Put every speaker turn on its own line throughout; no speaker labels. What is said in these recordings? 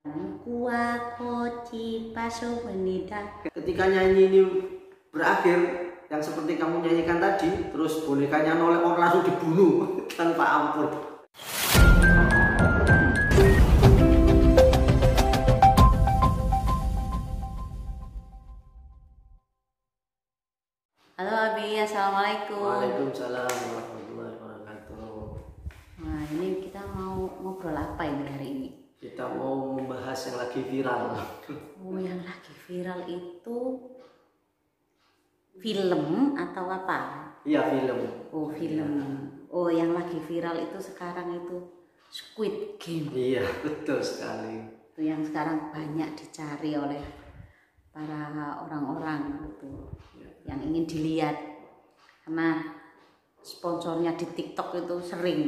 Kuah koci paso menida.
Ketika nyanyi ini berakhir, yang seperti kamu nyanyikan tadi, terus bonekanya noleh, orang langsung dibunuh tanpa ampun.
Halo Abi, assalamualaikum.
Waalaikumsalam warahmatullahi wabarakatuh.
Nah, ini kita mau ngobrol apa ini hari ini?
Kita mau membahas yang lagi viral.
Oh, yang lagi viral itu film atau apa?
Iya, film.
Oh, film. Oh, yang lagi viral itu sekarang itu Squid Game.
Iya, betul sekali.
Itu yang sekarang banyak dicari oleh para orang-orang itu, yang ingin dilihat karena sponsornya di TikTok itu sering.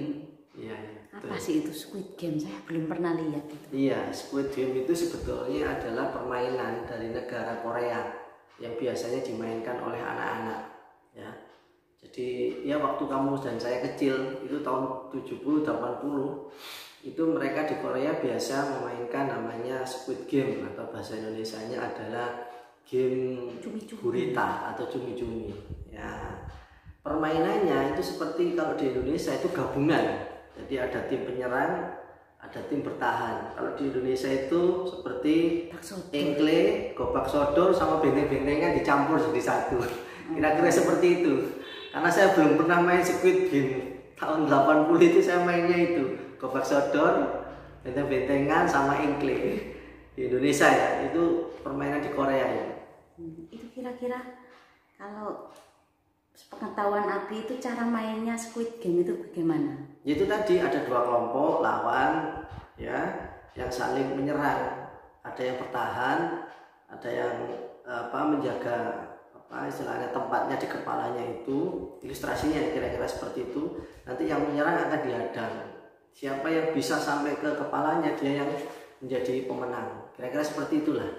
Iya.
Apa sih itu Squid Game? Saya belum pernah lihat itu.
Iya, Squid Game itu sebetulnya adalah permainan dari negara Korea yang biasanya dimainkan oleh anak-anak. Ya, jadi ya waktu kamu dan saya kecil itu tahun 70-80 itu mereka di Korea biasa memainkan namanya Squid Game atau bahasa Indonesianya adalah game gurita atau cumi-cumi. Ya, permainannya itu seperti kalau di Indonesia itu gabungan. Jadi ada tim penyerang, ada tim bertahan. Kalau di Indonesia itu seperti engkle, gobak sodor sama benteng-bentengan dicampur jadi satu. Kira-kira seperti itu. Karena saya belum pernah main Squid Game. Tahun 80 itu saya mainnya itu gobak sodor, benteng-bentengan sama engkle. Di Indonesia ya, itu permainan di Korea ya.
Itu kira-kira kalau pengetahuan Abi itu cara mainnya Squid Game itu bagaimana?
Itu tadi ada dua kelompok lawan ya yang saling menyerang. Ada yang bertahan, ada yang menjaga istilahnya tempatnya di kepalanya itu. Ilustrasinya kira-kira seperti itu. Nanti yang menyerang akan dihadang. Siapa yang bisa sampai ke kepalanya dia yang menjadi pemenang. Kira-kira seperti itulah.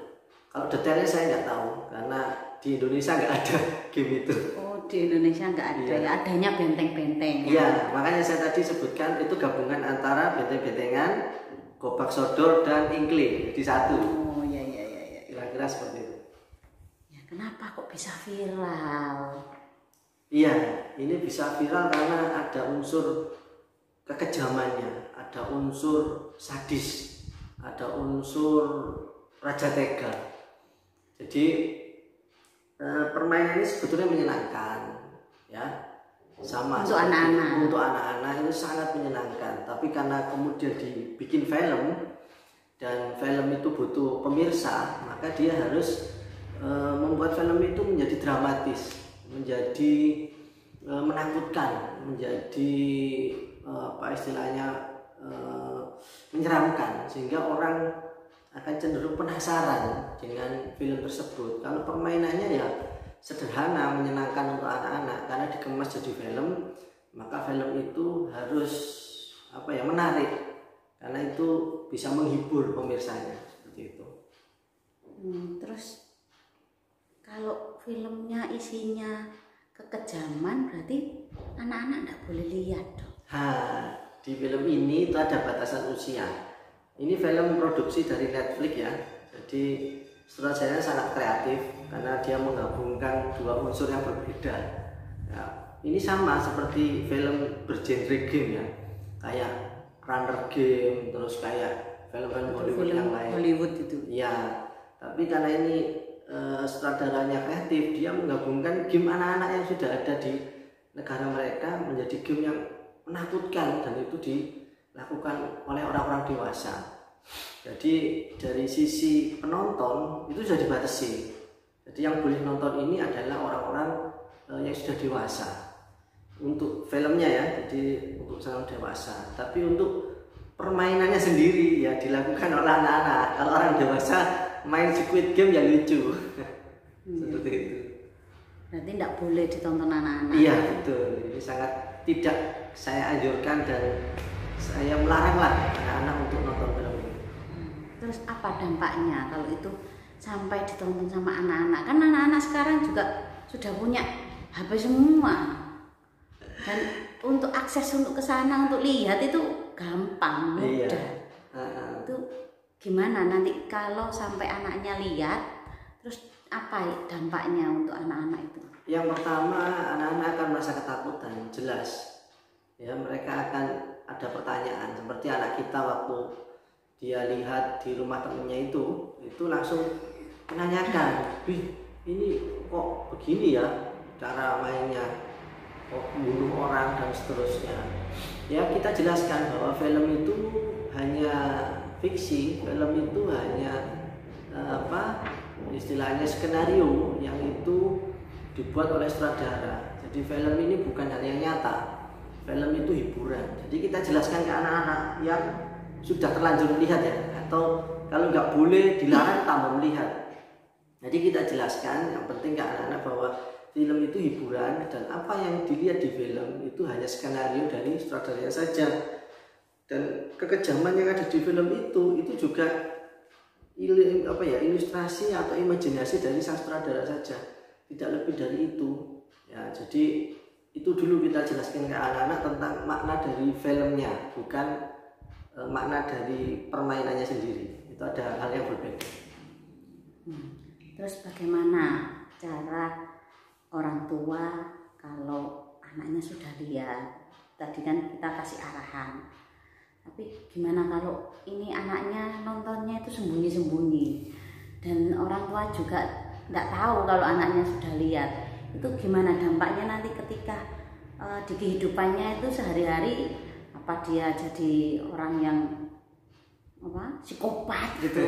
Kalau detailnya saya nggak tahu karena di Indonesia nggak ada game itu.
Oh, di Indonesia nggak ada ya, adanya benteng-benteng.
Iya, makanya saya tadi sebutkan itu gabungan antara benteng-bentengan, gobak sodor dan engkle di satu.
Oh iya.
Kira-kira seperti itu.
Ya, kenapa kok bisa viral?
Iya, ini bisa viral karena ada unsur kekejamannya, ada unsur sadis, ada unsur raja tega. Jadi permainan ini sebetulnya menyenangkan, ya, sama
untuk anak-anak.
Untuk anak-anak itu sangat menyenangkan. Tapi karena kemudian dibikin film dan film itu butuh pemirsa, maka dia harus membuat film itu menjadi dramatis, menjadi menakutkan, menjadi menyeramkan sehingga orang akan cenderung penasaran dengan film tersebut. Kalau permainannya ya sederhana, menyenangkan untuk anak-anak karena dikemas jadi film, maka film itu harus menarik karena itu bisa menghibur pemirsanya seperti itu.
Terus kalau filmnya isinya kekejaman berarti anak-anak tidak boleh lihat dong.
Di film ini itu ada batasan usia. Ini film produksi dari Netflix ya, jadi sutradaranya sangat kreatif karena dia menggabungkan dua unsur yang berbeda. Ya, ini sama seperti film bergenre game ya, kayak Runner Game, terus kayak film-film Hollywood yang lain.
Hollywood itu.
Ya, tapi karena ini sutradaranya kreatif, dia menggabungkan game anak-anak yang sudah ada di negara mereka menjadi game yang menakutkan dan itu dilakukan oleh orang-orang dewasa. Jadi dari sisi penonton itu sudah dibatasi. Jadi yang boleh nonton ini adalah orang-orang yang sudah dewasa. Untuk filmnya ya, jadi untuk film dewasa. Tapi untuk permainannya sendiri ya dilakukan oleh anak-anak. Kalau orang dewasa main Squid Game ya lucu. Seperti itu.
Berarti tidak boleh ditonton anak-anak.
Iya betul. Ini sangat tidak saya anjurkan dan saya melaranglah anak-anak untuk nonton film ini.
Terus apa dampaknya kalau itu sampai ditonton sama anak-anak? Kan anak-anak sekarang juga sudah punya HP semua. Dan untuk akses untuk ke sana untuk lihat itu gampang, mudah.
Iya.
Itu gimana nanti kalau sampai anaknya lihat, terus apa dampaknya untuk anak-anak itu?
Yang pertama, anak-anak akan merasa ketakutan, jelas. Ya, mereka akan ada pertanyaan seperti anak kita waktu dia lihat di rumah temennya itu langsung menanyakan, "Wih, ini kok begini ya cara mainnya? Kok membunuh orang dan seterusnya." Ya, kita jelaskan bahwa film itu hanya fiksi, film itu hanya istilahnya skenario yang itu dibuat oleh sutradara. Jadi film ini bukan hal yang nyata, film itu hiburan. Jadi kita jelaskan ke anak-anak yang sudah terlanjur melihat ya, atau kalau nggak boleh dilarang tambah melihat. Jadi kita jelaskan yang penting ke anak-anak bahwa film itu hiburan dan apa yang dilihat di film itu hanya skenario dari sutradaranya saja. Dan kekejaman yang ada di film itu juga ilustrasi atau imajinasi dari sang sutradara saja, tidak lebih dari itu. Ya, jadi itu dulu kita jelaskan ke anak-anak tentang makna dari filmnya, bukan makna dari permainannya sendiri. Itu ada hal yang berbeda.
Terus bagaimana cara orang tua kalau anaknya sudah lihat? Tadi kan kita kasih arahan. Tapi gimana kalau ini anaknya nontonnya itu sembunyi-sembunyi dan orang tua juga tidak tahu kalau anaknya sudah lihat, itu gimana dampaknya nanti ketika di kehidupannya itu sehari-hari, apa dia jadi orang yang psikopat gitu?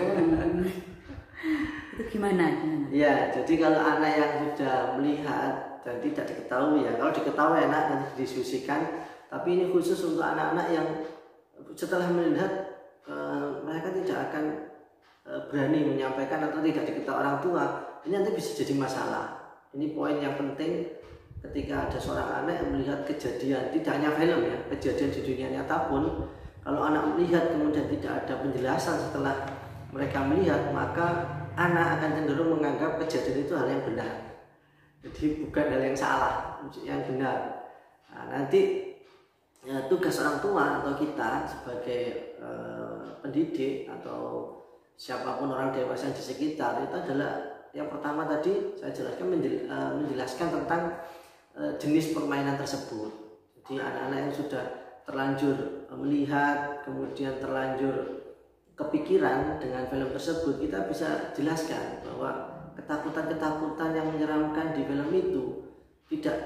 Itu gimana?
Ya, jadi kalau anak yang sudah melihat dan tidak diketahui ya, kalau diketahui enak nanti didiskusikan, tapi ini khusus untuk anak-anak yang setelah melihat mereka tidak akan berani menyampaikan atau tidak diketahui orang tua, ini nanti bisa jadi masalah. Ini poin yang penting ketika ada seorang anak yang melihat kejadian, tidak hanya film ya, kejadian di dunia nyata pun, kalau anak melihat kemudian tidak ada penjelasan setelah mereka melihat, maka anak akan cenderung menganggap kejadian itu hal yang benar. Jadi bukan hal yang salah, yang benar. Nah, nanti ya, tugas orang tua atau kita sebagai pendidik atau siapapun orang dewasa di sekitar itu adalah yang pertama tadi saya jelaskan menjelaskan tentang jenis permainan tersebut. Jadi anak-anak yang sudah terlanjur melihat kemudian terlanjur kepikiran dengan film tersebut, kita bisa jelaskan bahwa ketakutan-ketakutan yang menyeramkan di film itu tidak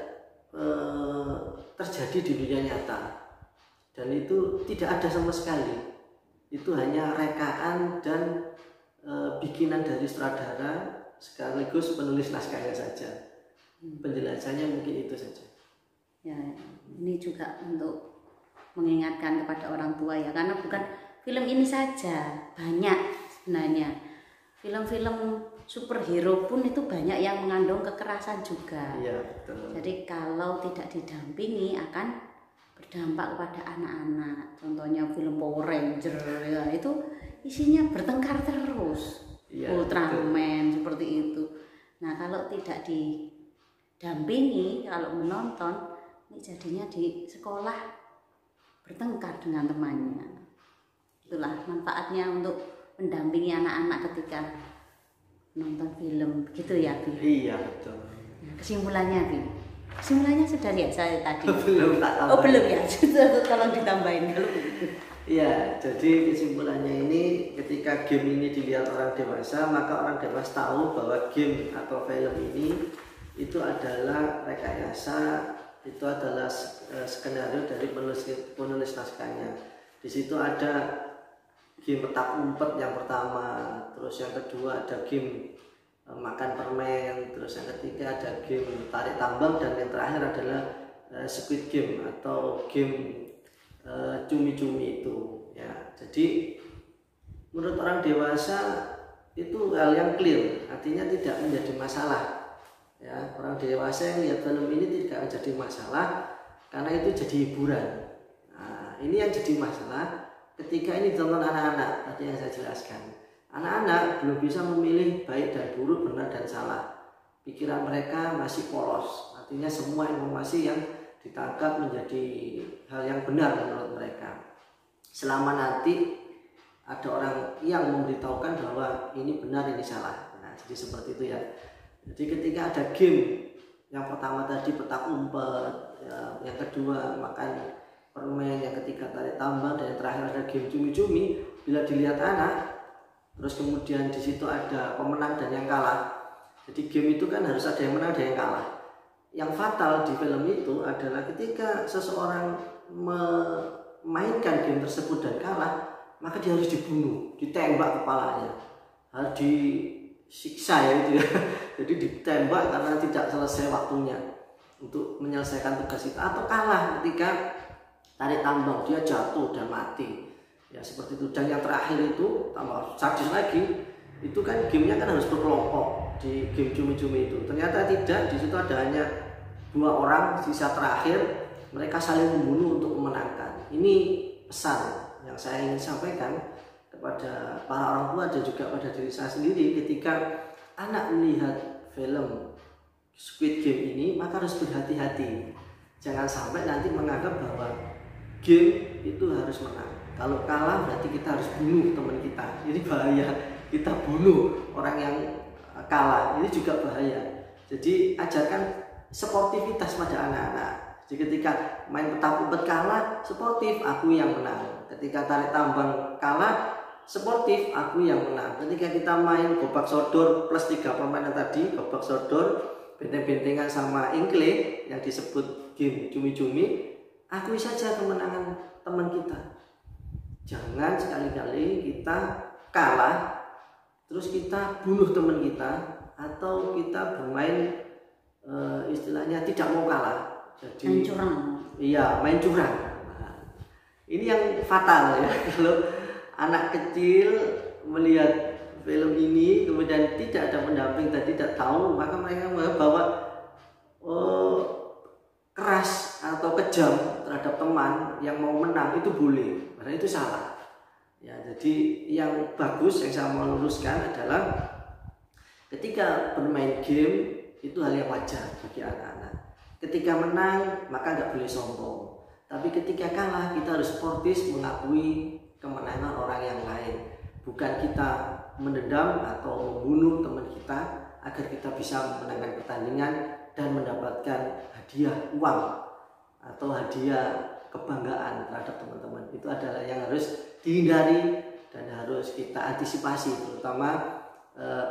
terjadi di dunia nyata dan itu tidak ada sama sekali. Itu hanya rekaan dan bikinan dari sutradara sekaligus penulis naskahnya saja. Penjelasannya mungkin itu saja.
Ya, ini juga untuk mengingatkan kepada orang tua ya, karena bukan film ini saja, banyak sebenarnya film-film superhero pun itu banyak yang mengandung kekerasan juga.
Iya, betul.
Jadi kalau tidak didampingi akan berdampak kepada anak-anak. Contohnya film Power Ranger ya, itu isinya bertengkar terus.
Iya,
Ultraman seperti itu. Nah, kalau tidak didampingi, kalau menonton, ini jadinya di sekolah bertengkar dengan temannya. Itulah manfaatnya untuk mendampingi anak-anak ketika nonton film, gitu ya, Bi?
Iya, betul.
Nah, kesimpulannya, Bi? Kesimpulannya sudah lihat saya tadi.
Belum tak tambah.
Oh, belum ya? Tolong ditambahin kalau begitu.
Iya, jadi kesimpulannya ini ketika game ini dilihat orang dewasa, maka orang dewasa tahu bahwa game atau film ini itu adalah rekayasa, itu adalah skenario dari penulis naskahnya. Di situ ada game petak umpet yang pertama, terus yang kedua ada game makan permen, terus yang ketiga ada game tarik tambang, dan yang terakhir adalah Squid Game atau game cumi-cumi itu ya. Jadi menurut orang dewasa itu hal yang clear, artinya tidak menjadi masalah ya. Orang dewasa yang lihat film ini tidak menjadi masalah karena itu jadi hiburan. Nah, ini yang jadi masalah ketika ini ditonton anak-anak, tadi yang saya jelaskan. Anak-anak belum bisa memilih baik dan buruk, benar dan salah. Pikiran mereka masih polos, artinya semua informasi yang ditangkap menjadi hal yang benar menurut mereka. Selama nanti ada orang yang memberitahukan bahwa ini benar ini salah. Nah, jadi seperti itu ya. Jadi ketika ada game yang pertama tadi petak umpet, ya, yang kedua makan permen, yang ketiga tarik tambang, dan yang terakhir ada game cumi-cumi. Bila dilihat anak, terus kemudian di situ ada pemenang dan yang kalah. Jadi game itu kan harus ada yang menang, ada yang kalah. Yang fatal di film itu adalah ketika seseorang memainkan game tersebut dan kalah, maka dia harus dibunuh, ditembak kepalanya, harus disiksa ya itu ya. Jadi ditembak karena tidak selesai waktunya untuk menyelesaikan tugas itu, atau kalah ketika tarik tambang dia jatuh dan mati. Ya seperti itu. Dan yang terakhir itu tambah sadis lagi, itu kan gamenya kan harus berkelompok di game cumi-cumi itu. Ternyata tidak, di situ ada hanya 2 orang, sisa terakhir mereka saling membunuh untuk memenangkan. Ini pesan yang saya ingin sampaikan kepada para orang tua dan juga pada diri saya sendiri. Ketika anak melihat film Squid Game ini, maka harus berhati-hati. Jangan sampai nanti menganggap bahwa game itu harus menang. Kalau kalah berarti kita harus bunuh teman kita. Ini bahaya. Kita bunuh orang yang kalah. Ini juga bahaya. Jadi ajarkan sportivitas pada anak-anak. Jadi ketika main petak umpet kalah, sportif, aku yang menang. Ketika tarik tambang kalah, sportif, aku yang menang. Ketika kita main gobak sodor plus 3 permainan tadi, gobak sodor, benteng-bentengan sama ingkle yang disebut game cumi-cumi, akui saja kemenangan teman kita. Jangan sekali-kali kita kalah terus kita bunuh teman kita, atau kita bermain istilahnya tidak mau kalah. Jadi
main curang.
Iya, main curang. Nah, ini yang fatal ya. Kalau anak kecil melihat film ini kemudian tidak ada pendamping dan tidak tahu, maka mereka menganggap bahwa keras atau kejam terhadap teman yang mau menang itu boleh, padahal itu salah. Ya, jadi yang bagus yang saya mau luruskan adalah ketika bermain game itu hal yang wajar bagi anak-anak. Ketika menang maka nggak boleh sombong, tapi ketika kalah kita harus sportif mengakui kemenangan orang yang lain. Bukan kita mendendam atau membunuh teman kita agar kita bisa memenangkan pertandingan dan mendapatkan hadiah uang atau hadiah kebanggaan terhadap teman-teman. Itu adalah yang harus dihindari dan harus kita antisipasi, terutama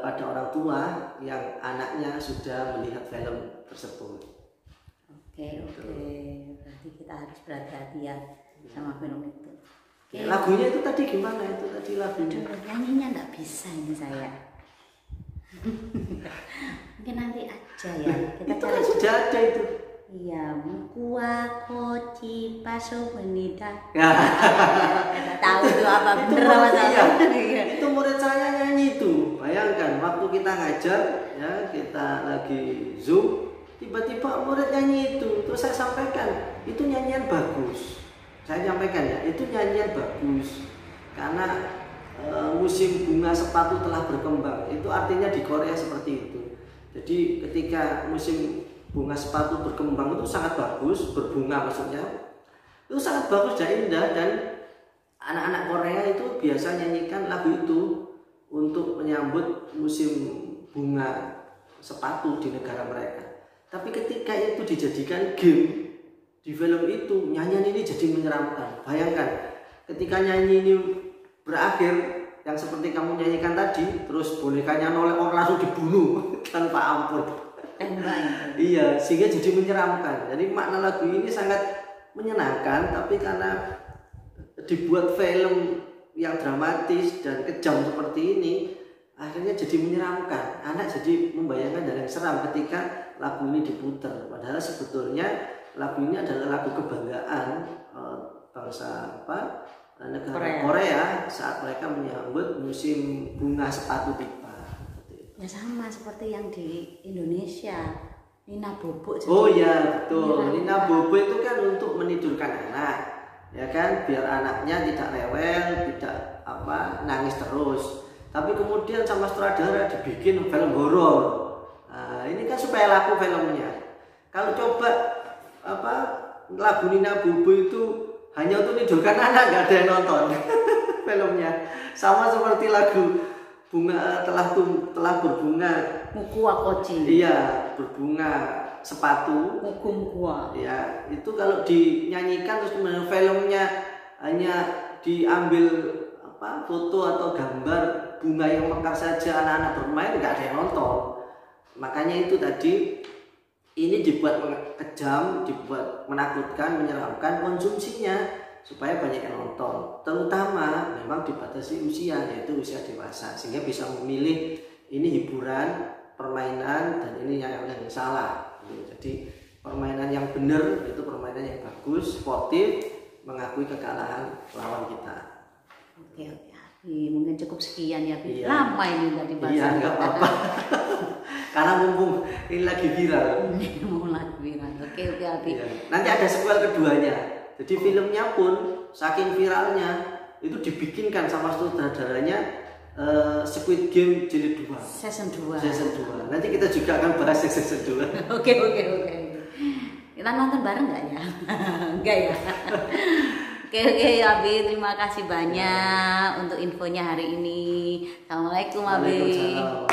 pada orang tua yang anaknya sudah melihat film tersebut.
Oke. Berarti kita harus berhati-hati ya sama film itu.
Ya, lagunya itu tadi gimana itu tadi lagunya?
Nyanyinya nggak bisa ini saya. Mungkin nanti aja ya. Kita
itu kan sudah ada itu.
Iya, mukua koci paso menida.
Ya.
Nggak tahu itu apa
Itu
bener apa
murid,
salah.
ya. Itu murid saya nyanyi itu. Bayangkan waktu kita ngajar ya, kita lagi Zoom, tiba-tiba murid nyanyi itu. Terus saya sampaikan, itu nyanyian bagus. Saya sampaikan ya, itu nyanyian bagus. Karena musim bunga sepatu telah berkembang. Itu artinya di Korea seperti itu. Jadi ketika musim bunga sepatu berkembang itu sangat bagus, berbunga maksudnya, itu sangat bagus dan indah. Dan anak-anak Korea itu biasa nyanyikan lagu itu untuk menyambut musim bunga sepatu di negara mereka. Tapi ketika itu dijadikan game di film itu, nyanyian ini jadi menyeramkan. Bayangkan ketika nyanyi ini berakhir, yang seperti kamu nyanyikan tadi, terus bonekanya noleh orang langsung dibunuh tanpa ampun. Iya, sehingga jadi menyeramkan. Jadi makna lagu ini sangat menyenangkan, tapi karena dibuat film yang dramatis dan kejam seperti ini, akhirnya jadi menyeramkan. Anak jadi membayangkan hal yang seram ketika lagu ini diputar. Padahal sebetulnya lagu ini adalah lagu kebanggaan bangsa negara Korea saat mereka menyambut musim bunga sepatu pipa.
Ya sama seperti yang di Indonesia, Nina Bobo.
Oh ya betul, Nina Bobo itu kan untuk menidurkan anak, ya kan, biar anaknya tidak rewel, tidak nangis terus. Tapi kemudian sama sutradara dibikin film horor. Nah, ini kan supaya laku filmnya. Kalau coba lagu Nina Bobo itu hanya untuk menidurkan anak, nggak ada yang nonton. filmnya. Sama seperti lagu bunga telah berbunga.
Mukua koci.
Iya, berbunga sepatu.
Mukua.
Ya, itu kalau dinyanyikan terus kemudian filmnya hanya diambil foto atau gambar bunga yang mekar saja, anak-anak bermain, nggak ada yang nonton. Makanya itu tadi ini dibuat kejam, dibuat menakutkan, menyeramkan konsumsinya supaya banyak yang nonton. Terutama memang dibatasi usia, yaitu usia dewasa, sehingga bisa memilih ini hiburan, permainan, dan ini yang salah. Jadi permainan yang benar itu permainan yang bagus, sportif, mengakui kekalahan lawan kita.
Oke. Mungkin cukup sekian ya,
Iya.
Lama ini tadi bahasa.
Iya, nggak apa-apa. Karena mumpung ini lagi viral.
Mau lagi viral. Oke, Abi.
Iya. Nanti ada sequel keduanya. Jadi filmnya pun saking viralnya itu dibikinkan sama sutradaranya Squid Game jilid 2.
Season 2.
Nanti kita juga akan bahas season 2.
Oke. Kita nonton bareng nggak ya? Enggak ya. Oke, Abi, terima kasih banyak untuk infonya hari ini. Assalamualaikum, Abi.
Waalaikumsalam.